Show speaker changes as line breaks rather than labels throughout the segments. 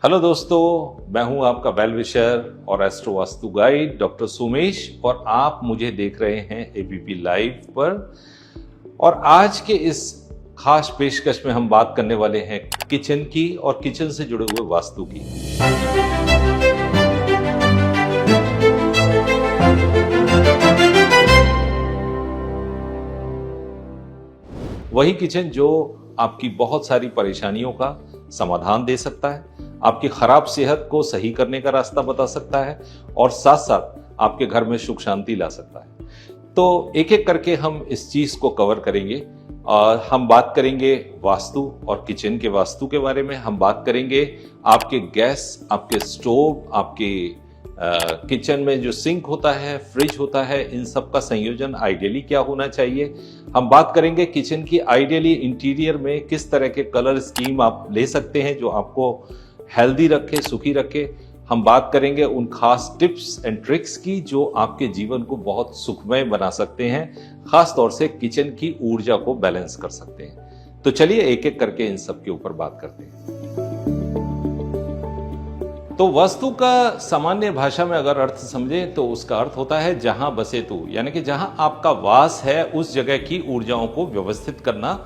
Hello दोस्तों, मैं हूं आपका वेल विशर और astro vastu guide doctor Sumesh और आप मुझे देख रहे हैं एबीपी लाइव पर। और आज के इस खास पेशकश में हम बात करने वाले हैं किचन की और किचन से जुड़े हुए वास्तु की। वही किचन जो आपकी बहुत सारी परेशानियों का समाधान दे सकता है, आपकी खराब सेहत को सही करने का रास्ता बता सकता है और साथ साथ आपके घर में सुख शांति ला सकता है। तो एक एक करके हम इस चीज को कवर करेंगे और हम बात करेंगे वास्तु और किचन के वास्तु के बारे में। हम बात करेंगे आपके गैस, आपके स्टोव, आपके किचन में जो सिंक होता है, फ्रिज होता है, इन सब का संयोजन आइडियली क्या होना चाहिए। हम बात करेंगे किचन की आइडियली इंटीरियर में किस तरह के कलर स्कीम आप ले सकते हैं जो आपको हेल्दी रखे, सुखी रखे। हम बात करेंगे उन खास टिप्स एंड ट्रिक्स की जो आपके जीवन को बहुत सुखमय बना सकते हैं, खास तौर से किचन की ऊर्जा को बैलेंस कर सकते हैं। तो चलिए एक एक करके इन सब के ऊपर बात करते हैं। तो वास्तु का सामान्य भाषा में अगर अर्थ समझें तो उसका अर्थ होता है जहां बसे तू, यानी कि जहां आपका वास है उस जगह की ऊर्जाओं को व्यवस्थित करना।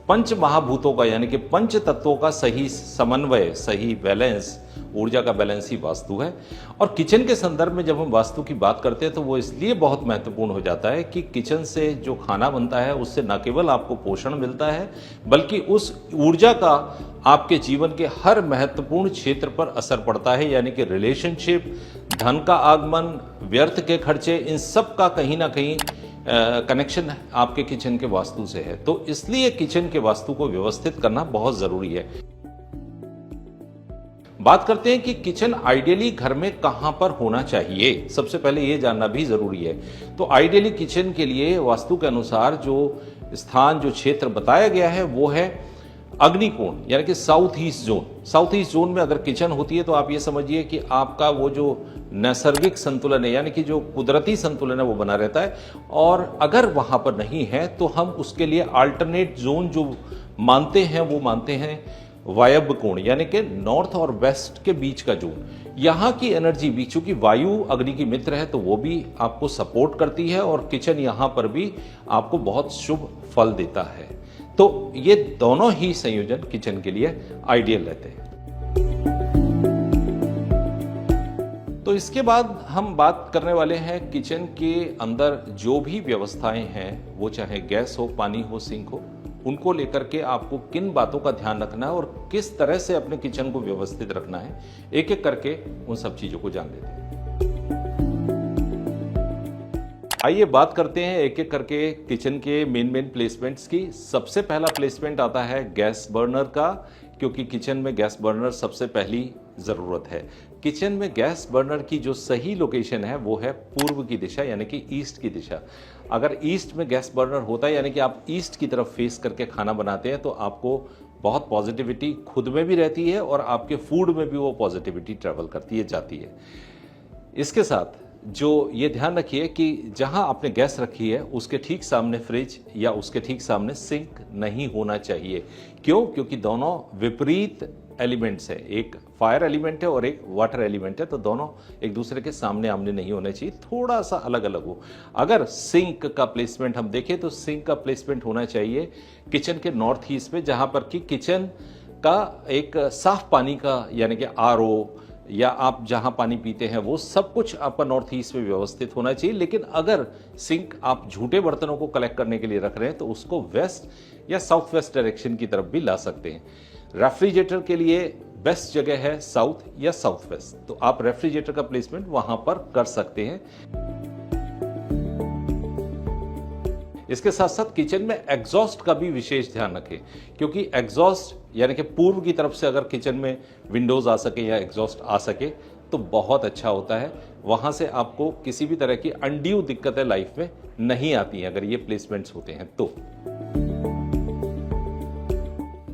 पंच महाभूतों का यानी कि पंच तत्वों का सही समन्वय, सही बैलेंस, ऊर्जा का बैलेंस ही वास्तु है। और किचन के संदर्भ में जब हम वास्तु की बात करते हैं तो वो इसलिए बहुत महत्वपूर्ण हो जाता है कि किचन से जो खाना बनता है उससे न केवल आपको पोषण मिलता है बल्कि उस ऊर्जा का आपके जीवन के हर महत्वपूर्ण क्षेत्र पर असर पड़ता है, यानी कि रिलेशनशिप, धन का आगमन, व्यर्थ के खर्चे, इन सब का कहीं ना कहीं कनेक्शन आपके किचन के वास्तु से है। तो इसलिए किचन के वास्तु को व्यवस्थित करना बहुत जरूरी है। बात करते हैं कि किचन आइडियली घर में कहां पर होना चाहिए। सबसे पहले यह जानना भी जरूरी है। तो आइडियली किचन के लिए वास्तु के अनुसार जो स्थान, जो क्षेत्र बताया गया है वो है अग्निकोण, यानी कि south east zone. South east zone में अगर किचन होती है तो आप ये समझिए कि आपका वो जो नैसर्गिक संतुलन है, यानी कि जो कुदरती संतुलन है वो बना रहता है। और अगर वहां पर नहीं है तो हम उसके लिए अल्टरनेट जोन जो मानते हैं वो मानते हैं वायव्य कोण, यानी कि नॉर्थ और वेस्ट के बीच का जोन। यहाँ की एनर्जी भी, चूंकि वायु अग्नि की मित्र है तो वो भी आपको सपोर्ट करती है और किचन यहाँ पर भी आपको बहुत शुभ फल देता है। तो ये दोनों ही संयोजन किचन के लिए आइडियल रहते हैं। तो इसके बाद हम बात करने वाले हैं किचन के अंदर जो भी व्यवस्थाएं हैं, वो चाहे गैस हो, पानी हो, सिंक हो, उनको लेकर के आपको किन बातों का ध्यान रखना है और किस तरह से अपने किचन को व्यवस्थित रखना है, एक एक करके उन सब चीजों को जान लेते हैं। आइए बात करते हैं एक एक करके किचन के मेन प्लेसमेंट्स की। सबसे पहला प्लेसमेंट आता है गैस बर्नर का, क्योंकि किचन में गैस बर्नर सबसे पहली जरूरत है। किचन में गैस बर्नर की जो सही लोकेशन है वो है पूर्व की दिशा, यानी कि ईस्ट की दिशा। अगर ईस्ट में गैस बर्नर होता है, यानी कि आप ईस्ट की तरफ फेस करके खाना बनाते हैं, तो आपको बहुत पॉजिटिविटी खुद में भी रहती है और आपके फूड में भी वो पॉजिटिविटी ट्रेवल करती है, जाती है। इसके साथ जो ये ध्यान रखिए कि जहां आपने गैस रखी है उसके ठीक सामने फ्रिज या उसके ठीक सामने सिंक नहीं होना चाहिए। क्यों? क्योंकि दोनों विपरीत एलिमेंट्स है, एक फायर एलिमेंट है और एक वाटर एलिमेंट है, तो दोनों एक दूसरे के सामने आमने नहीं होने चाहिए, थोड़ा सा अलग अलग हो। अगर सिंक का प्लेसमेंट हम देखें तो सिंक का प्लेसमेंट होना चाहिए किचन के नॉर्थ ईस्ट में, जहां पर कि किचन का एक साफ पानी का, यानी कि आरओ या आप जहां पानी पीते हैं वो सब कुछ आपका नॉर्थ ईस्ट में व्यवस्थित होना चाहिए। लेकिन अगर सिंक आप झूठे बर्तनों को कलेक्ट करने के लिए रख रहे हैं तो उसको वेस्ट या साउथ वेस्ट डायरेक्शन की तरफ भी ला सकते हैं। रेफ्रिजरेटर के लिए बेस्ट जगह है साउथ या साउथ वेस्ट, तो आप रेफ्रिजरेटर का प्लेसमेंट वहां पर कर सकते हैं। इसके साथ साथ किचन में एग्जॉस्ट का भी विशेष ध्यान रखें, क्योंकि एग्जॉस्ट यानी कि पूर्व की तरफ से अगर किचन में विंडोज आ सके या एग्जॉस्ट आ सके तो बहुत अच्छा होता है। वहां से आपको किसी भी तरह की अनड्यू दिक्कतें लाइफ में नहीं आती हैं अगर ये प्लेसमेंट्स होते हैं तो।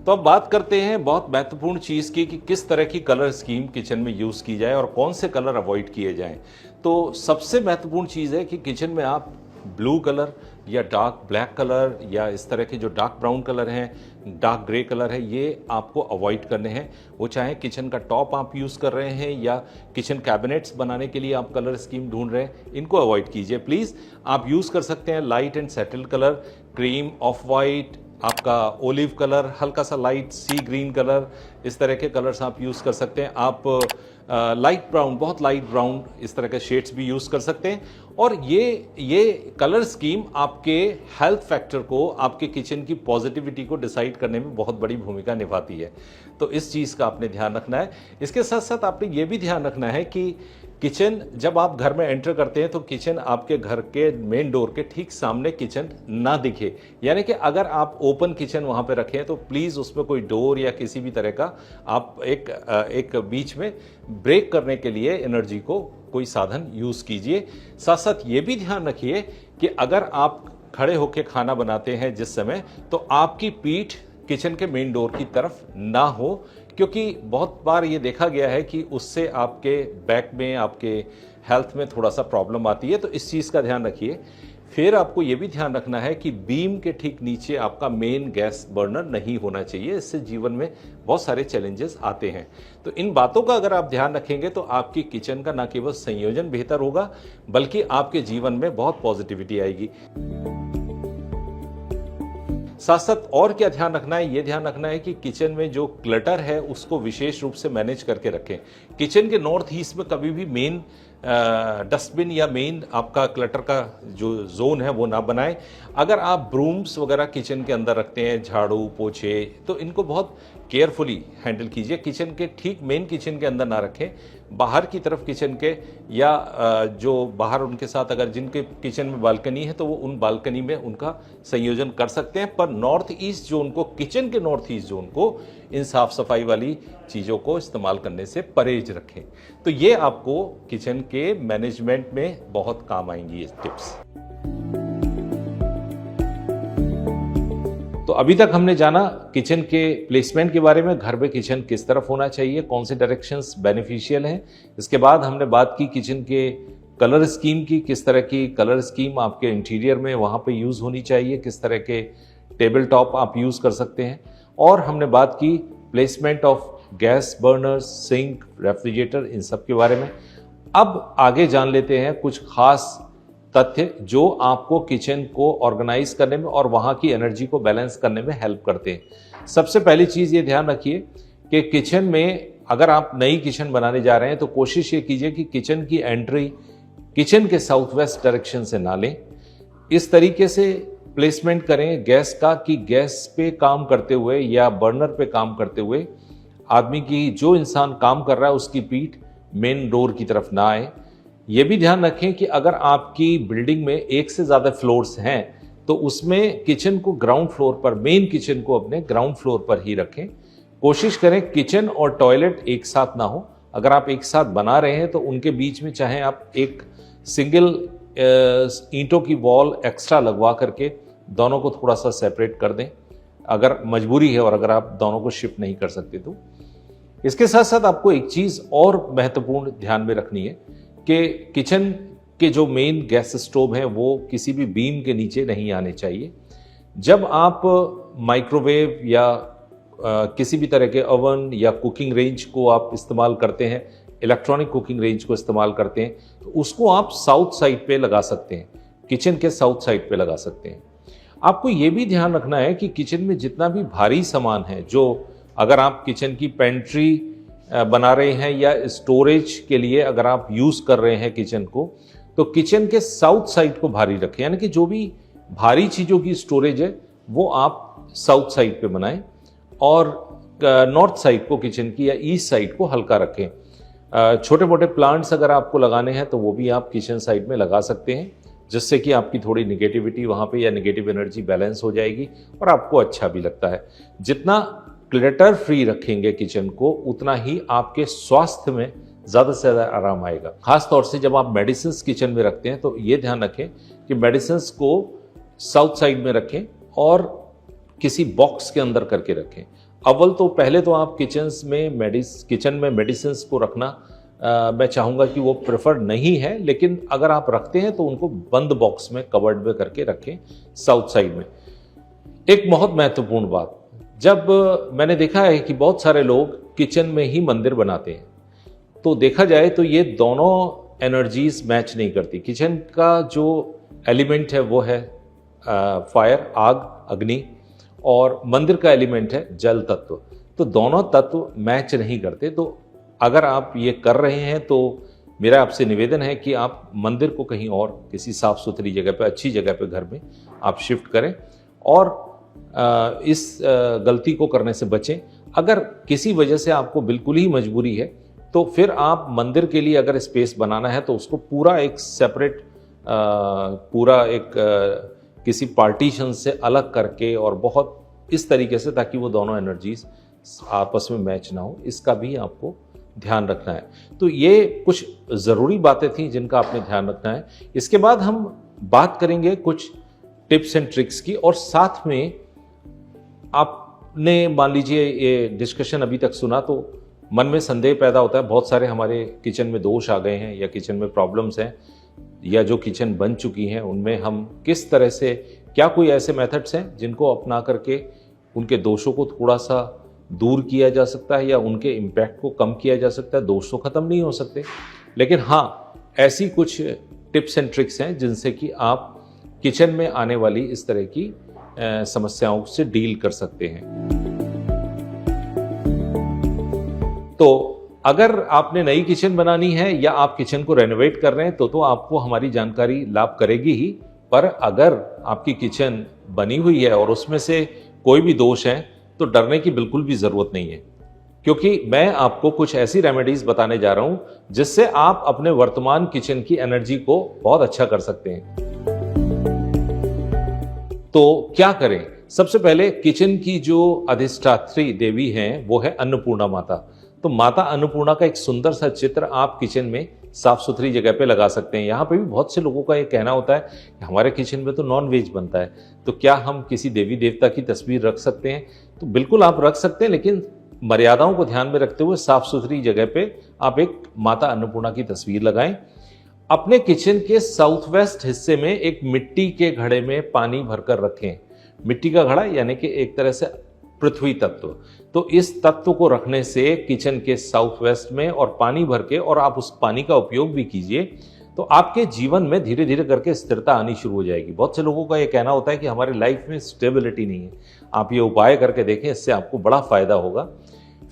अब बात करते हैं बहुत महत्वपूर्ण चीज की कि किस तरह की कलर स्कीम किचन में यूज की जाए और कौन से कलर अवॉइड किए जाएं। तो सबसे महत्वपूर्ण चीज है कि किचन में आप ब्लू कलर या डार्क ब्लैक कलर या इस तरह के जो डार्क ब्राउन कलर हैं, डार्क ग्रे कलर है, ये आपको अवॉइड करने हैं। वो चाहे किचन का टॉप आप यूज़ कर रहे हैं या किचन कैबिनेट्स बनाने के लिए आप कलर स्कीम ढूंढ रहे हैं, इनको अवॉइड कीजिए प्लीज़। आप यूज़ कर सकते हैं light and settled colour, cream, of white, आपका ओलिव कलर, हल्का सा लाइट सी ग्रीन कलर, इस तरह के कलर्स आप यूज़ कर सकते हैं। आप लाइट ब्राउन, बहुत लाइट ब्राउन, इस तरह के शेड्स भी यूज़ कर सकते हैं। और ये कलर स्कीम आपके हेल्थ फैक्टर को, आपके किचन की पॉजिटिविटी को डिसाइड करने में बहुत बड़ी भूमिका निभाती है। तो इस चीज़ का आपने ध्यान रखना है। इसके साथ साथ आपने ये भी ध्यान रखना है कि किचन, जब आप घर में एंटर करते हैं तो किचन आपके घर के मेन डोर के ठीक सामने किचन ना दिखे। यानी कि अगर आप ओपन किचन वहाँ पे रखें तो प्लीज़ उसमें कोई डोर या किसी भी तरह का आप एक बीच में ब्रेक करने के लिए एनर्जी को कोई साधन यूज़ कीजिए। साथ साथ ये भी ध्यान रखिए कि अगर आप खड़े होकर खाना बनाते हैं जिस समय, तो आपकी पीठ किचन के मेन डोर की तरफ ना हो, क्योंकि बहुत बार ये देखा गया है कि उससे आपके बैक में, आपके हेल्थ में थोड़ा सा प्रॉब्लम आती है। तो इस चीज़ का ध्यान रखिए। फिर आपको ये भी ध्यान रखना है कि बीम के ठीक नीचे आपका मेन गैस बर्नर नहीं होना चाहिए। इससे जीवन में बहुत सारे चैलेंजेस आते हैं। तो इन बातों का अगर आप ध्यान रखेंगे तो आपकी किचन का न केवल संयोजन बेहतर होगा, बल्कि आपके जीवन में बहुत पॉजिटिविटी आएगी। साथ साथ और क्या ध्यान रखना है, ये ध्यान रखना है कि किचन में जो क्लटर है उसको विशेष रूप से मैनेज करके रखें। किचन के नॉर्थ ईस्ट में कभी भी मेन डस्टबिन या मेन आपका क्लटर का जो जोन है वो ना बनाएं। अगर आप ब्रूम्स वगैरह किचन के अंदर रखते हैं, झाड़ू पोछे, तो इनको बहुत केयरफुली हैंडल कीजिए। किचन के ठीक मेन किचन के अंदर ना रखें, बाहर की तरफ किचन के, या जो बाहर उनके साथ अगर जिनके किचन में बालकनी है तो वो उन बालकनी में उनका संयोजन कर सकते हैं। पर नॉर्थ ईस्ट जोन को, किचन के नॉर्थ ईस्ट जोन को इन साफ सफाई वाली चीज़ों को इस्तेमाल करने से परहेज रखें। तो ये आपको किचन के मैनेजमेंट में बहुत काम आएंगी ये टिप्स। तो अभी तक हमने जाना किचन के प्लेसमेंट के बारे में, घर में किचन किस तरफ होना चाहिए, कौन से डायरेक्शंस बेनिफिशियल हैं। इसके बाद हमने बात की किचन के कलर स्कीम की, किस तरह की कलर स्कीम आपके इंटीरियर में वहाँ पे यूज़ होनी चाहिए, किस तरह के टेबल टॉप आप यूज़ कर सकते हैं। और हमने बात की placement of gas burners, sink, refrigerator, इन सब के बारे में। अब आगे जान लेते हैं कुछ खास तथ्य जो आपको किचन को ऑर्गेनाइज करने में और वहाँ की एनर्जी को बैलेंस करने में हेल्प करते हैं। सबसे पहली चीज़ ये ध्यान रखिए कि किचन में अगर आप नई किचन बनाने जा रहे हैं तो कोशिश ये कीजिए कि किचन की एंट्री किचन के साउथ वेस्ट डायरेक्शन से ना लें। इस तरीके से प्लेसमेंट करें गैस का कि गैस पे काम करते हुए या बर्नर पे काम करते हुए आदमी की, जो इंसान काम कर रहा है उसकी पीठ मेन डोर की तरफ ना आए। ये भी ध्यान रखें कि अगर आपकी बिल्डिंग में एक से ज़्यादा फ्लोर्स हैं तो उसमें किचन को ग्राउंड फ्लोर पर, मेन किचन को अपने ग्राउंड फ्लोर पर ही रखें। कोशिश करें किचन और टॉयलेट एक साथ ना हो। अगर आप एक साथ बना रहे हैं तो उनके बीच में चाहे आप एक सिंगल ईंटों की वॉल एक्स्ट्रा लगवा करके दोनों को थोड़ा सा सेपरेट कर दें, अगर मजबूरी है और अगर आप दोनों को शिफ्ट नहीं कर सकते तो। इसके साथ साथ आपको एक चीज़ और महत्वपूर्ण ध्यान में रखनी है कि किचन के जो मेन गैस स्टोव हैं वो किसी भी बीम के नीचे नहीं आने चाहिए। जब आप माइक्रोवेव या किसी भी तरह के ओवन या कुकिंग रेंज को आप इस्तेमाल करते हैं, इलेक्ट्रॉनिक कुकिंग रेंज को इस्तेमाल करते हैं, तो उसको आप साउथ साइड पे लगा सकते हैं, किचन के साउथ साइड पे लगा सकते हैं। आपको ये भी ध्यान रखना है कि किचन में जितना भी भारी सामान है, जो अगर आप किचन की पेंट्री बना रहे हैं या स्टोरेज के लिए अगर आप यूज़ कर रहे हैं किचन को, तो किचन के साउथ साइड को भारी रखें। यानी कि जो भी भारी चीज़ों की स्टोरेज है वो आप साउथ साइड पे बनाएं और नॉर्थ साइड को, किचन की या ईस्ट साइड को हल्का रखें। छोटे मोटे प्लांट्स अगर आपको लगाने हैं तो वो भी आप किचन साइड में लगा सकते हैं, जिससे कि आपकी थोड़ी निगेटिविटी वहाँ पे या निगेटिव एनर्जी बैलेंस हो जाएगी और आपको अच्छा भी लगता है। जितना क्लटर फ्री रखेंगे किचन को, उतना ही आपके स्वास्थ्य में ज़्यादा से ज़्यादा आराम आएगा। खास तौर से जब आप मेडिसिन किचन में रखते हैं तो ये ध्यान रखें कि मेडिसिन को साउथ साइड में रखें और किसी बॉक्स के अंदर करके रखें। अव्वल तो पहले तो आप किचन में मेडिसिन को रखना मैं चाहूँगा कि वो प्रेफर नहीं है, लेकिन अगर आप रखते हैं तो उनको बंद बॉक्स में, कवर्ड में करके रखें साउथ साइड में। एक बहुत महत्वपूर्ण बात, जब मैंने देखा है कि बहुत सारे लोग किचन में ही मंदिर बनाते हैं, तो देखा जाए तो ये दोनों एनर्जीज मैच नहीं करती। किचन का जो एलिमेंट है वो है फायर, आग, अग्नि, और मंदिर का एलिमेंट है जल तत्व। तो दोनों तत्व मैच नहीं करते। तो अगर आप ये कर रहे हैं तो मेरा आपसे निवेदन है कि आप मंदिर को कहीं और किसी साफ सुथरी जगह पे, अच्छी जगह पे घर में आप शिफ्ट करें और इस गलती को करने से बचें। अगर किसी वजह से आपको बिल्कुल ही मजबूरी है तो फिर आप मंदिर के लिए अगर स्पेस बनाना है तो उसको पूरा एक सेपरेट, पूरा एक किसी पार्टीशन से अलग करके और बहुत इस तरीके से, ताकि वो दोनों एनर्जीज आपस में मैच ना हो, इसका भी आपको ध्यान रखना है। तो ये कुछ ज़रूरी बातें थी जिनका आपने ध्यान रखना है। इसके बाद हम बात करेंगे कुछ टिप्स एंड ट्रिक्स की, और साथ में आपने मान लीजिए ये डिस्कशन अभी तक सुना तो मन में संदेह पैदा होता है, बहुत सारे हमारे किचन में दोष आ गए हैं या किचन में प्रॉब्लम्स हैं या जो किचन बन चुकी हैं उनमें हम किस तरह से, क्या कोई ऐसे मेथड्स हैं जिनको अपना करके उनके दोषों को थोड़ा सा दूर किया जा सकता है या उनके इम्पैक्ट को कम किया जा सकता है। दोष तो ख़त्म नहीं हो सकते, लेकिन हाँ ऐसी कुछ टिप्स एंड ट्रिक्स हैं जिनसे कि आप किचन में आने वाली इस तरह की समस्याओं से डील कर सकते हैं। तो अगर आपने नई किचन बनानी है या आप किचन को रेनोवेट कर रहे हैं तो आपको हमारी जानकारी लाभ करेगी ही, पर अगर आपकी किचन बनी हुई है और उसमें से कोई भी दोष है तो डरने की बिल्कुल भी जरूरत नहीं है, क्योंकि मैं आपको कुछ ऐसी रेमेडीज बताने जा रहा हूं जिससे आप अपने वर्तमान किचन की एनर्जी को बहुत अच्छा कर सकते हैं। तो क्या करें? सबसे पहले किचन की जो अधिष्ठात्री देवी हैं वो है अन्नपूर्णा माता। तो माता अन्नपूर्णा का एक सुंदर सा चित्र आप किचन में साफ सुथरी जगह पे लगा सकते हैं। यहाँ पे भी बहुत से लोगों का ये कहना होता है कि हमारे किचन में तो नॉन वेज बनता है, तो क्या हम किसी देवी देवता की तस्वीर रख सकते हैं? तो बिल्कुल आप रख सकते हैं, लेकिन मर्यादाओं को ध्यान में रखते हुए साफ सुथरी जगह पे आप एक माता अन्नपूर्णा की तस्वीर लगाएं। अपने किचन के साउथ वेस्ट हिस्से में एक मिट्टी के घड़े में पानी भरकर रखें। मिट्टी का घड़ा यानी कि एक तरह से पृथ्वी तत्व। तो इस तत्व को रखने से किचन के साउथ वेस्ट में और पानी भर के, और आप उस पानी का उपयोग भी कीजिए, तो आपके जीवन में धीरे धीरे करके स्थिरता आनी शुरू हो जाएगी। बहुत से लोगों का ये कहना होता है कि हमारे लाइफ में स्टेबिलिटी नहीं है। आप ये उपाय करके देखें, इससे आपको बड़ा फायदा होगा।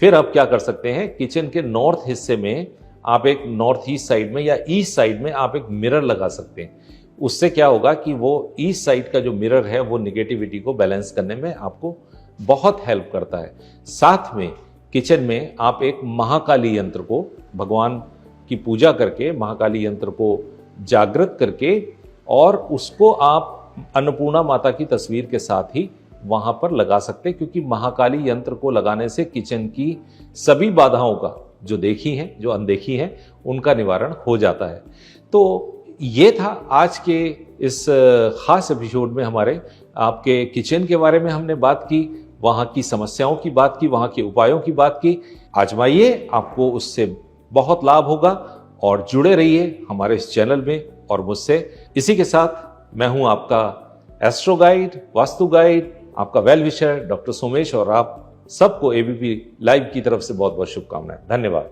फिर आप क्या कर सकते हैं, किचन के नॉर्थ हिस्से में आप एक नॉर्थ ईस्ट साइड में या ईस्ट साइड में आप एक मिरर लगा सकते हैं। उससे क्या होगा कि वो ईस्ट साइड का जो मिरर है वो निगेटिविटी को बैलेंस करने में आपको बहुत हेल्प करता है। साथ में किचन में आप एक महाकाली यंत्र को, भगवान की पूजा करके महाकाली यंत्र को जागृत करके, और उसको आप अन्नपूर्णा माता की तस्वीर के साथ ही वहां पर लगा सकते हैं, क्योंकि महाकाली यंत्र को लगाने से किचन की सभी बाधाओं का, जो देखी हैं जो अनदेखी हैं, उनका निवारण हो जाता है। तो ये था आज के इस खास एपिसोड में हमारे आपके किचन के बारे में हमने बात की, वहाँ की समस्याओं की बात की, वहाँ के उपायों की बात की। आजमाइए, आपको उससे बहुत लाभ होगा, और जुड़े रहिए हमारे इस चैनल में और मुझसे। इसी के साथ मैं हूं आपका एस्ट्रो गाइड, वास्तु गाइड, आपका वेल विशर डॉक्टर सोमेश, और आप सबको एबीपी लाइव की तरफ से बहुत बहुत शुभकामनाएं। धन्यवाद।